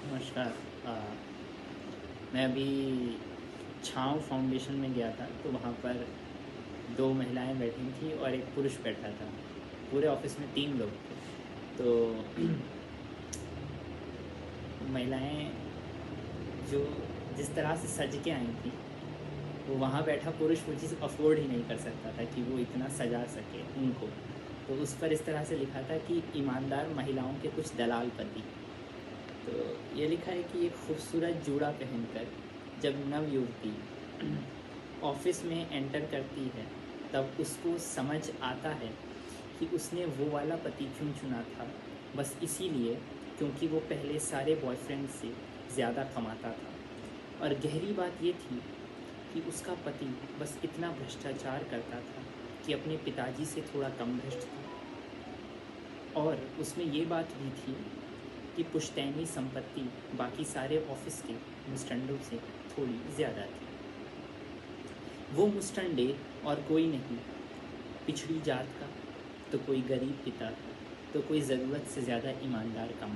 नमस्कार। अ, मैं अभी छाँव फाउंडेशन में गया था, तो वहाँ पर 2 महिलाएं बैठी थीं और एक पुरुष बैठा था। पूरे ऑफिस में 3 लोग थे। तो महिलाएं जो जिस तरह से सज के आई थीं, वो वहाँ बैठा पुरुष वो चीज़ अफ़ोर्ड ही नहीं कर सकता था कि वो इतना सजा सके उनको। तो उस पर इस तरह से लिखा था कि ईमानदार महिलाओं के कुछ दलाल पति। तो ये लिखा है कि एक खूबसूरत जूड़ा पहनकर जब नव युवती ऑफिस में एंटर करती है, तब उसको समझ आता है कि उसने वो वाला पति क्यों चुना था। बस इसीलिए क्योंकि वो पहले सारे बॉयफ्रेंड से ज़्यादा कमाता था। और गहरी बात ये थी कि उसका पति बस इतना भ्रष्टाचार करता था कि अपने पिताजी से थोड़ा कम भ्रष्ट था। और उसमें ये बात भी थी कि पुश्तैनी संपत्ति बाकी सारे ऑफिस के मुस्टंडों से थोड़ी ज़्यादा थी। वो मुस्टंडे और कोई नहीं, पिछड़ी जात का तो कोई गरीब पिता, तो कोई ज़रूरत से ज़्यादा ईमानदारी का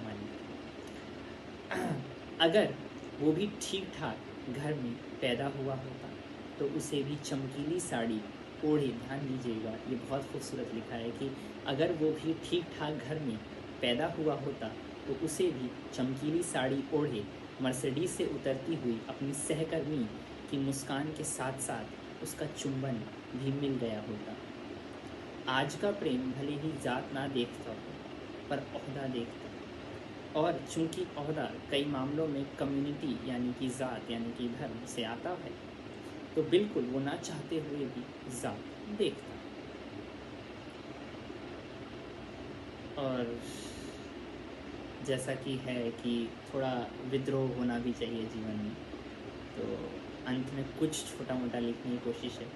मालिक। अगर वो भी ठीक ठाक घर में पैदा हुआ होता तो उसे भी चमकीली साड़ी ओढ़े, ध्यान दीजिएगा ये बहुत खूबसूरत लिखा है कि अगर वो भी ठीक ठाक घर में पैदा हुआ होता तो उसे भी चमकीली साड़ी ओढ़े मर्सिडीज से उतरती हुई अपनी सहकर्मी की मुस्कान के साथ साथ उसका चुंबन भी मिल गया होता। आज का प्रेम भले ही जात ना देखता हो पर ओहदा देखता, और चूंकि ओहदा कई मामलों में कम्युनिटी यानी कि ज़ात यानी कि धर्म से आता है, तो बिल्कुल वो ना चाहते हुए भी ज़ात देखता। और जैसा कि है कि थोड़ा विद्रोह होना भी चाहिए जीवन में, तो अंत में कुछ छोटा मोटा लिखने की कोशिश है।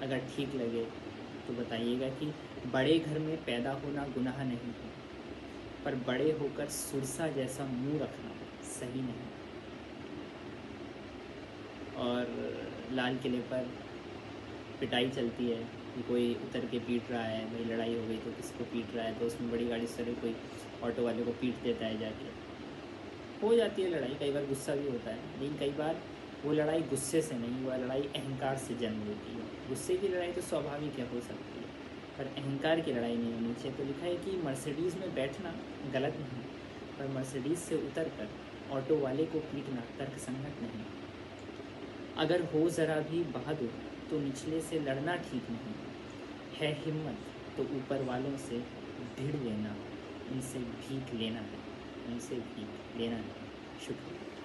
अगर ठीक लगे तो बताइएगा कि बड़े घर में पैदा होना गुनाह नहीं है, पर बड़े होकर सुरसा जैसा मुंह रखना सही नहीं। और लाल किले पर पिटाई चलती है कि कोई उतर के पीट रहा है, भाई लड़ाई हो गई तो किसी को पीट रहा है, तो उसमें बड़ी गाड़ी से कोई ऑटो वाले को पीट देता है जाके। हो जाती है लड़ाई, कई बार गुस्सा भी होता है, लेकिन कई बार वो लड़ाई गुस्से से नहीं, वो लड़ाई अहंकार से जन्म लेती है। गुस्से की लड़ाई तो स्वाभाविक है, हो सकती है, पर अहंकार की लड़ाई नहीं होनी चाहिए। तो लिखा है कि मर्सिडीज़ में बैठना गलत नहीं, पर मर्सिडीज़ से उतर कर ऑटो वाले को पीटना तर्कसंगत नहीं। अगर हो ज़रा भी बहादुर तो निचले से लड़ना ठीक नहीं है। हिम्मत तो ऊपर वालों से भिड़ लेना, उनसे भीख लेना है, उनसे भीख लेना है। शुक्रिया।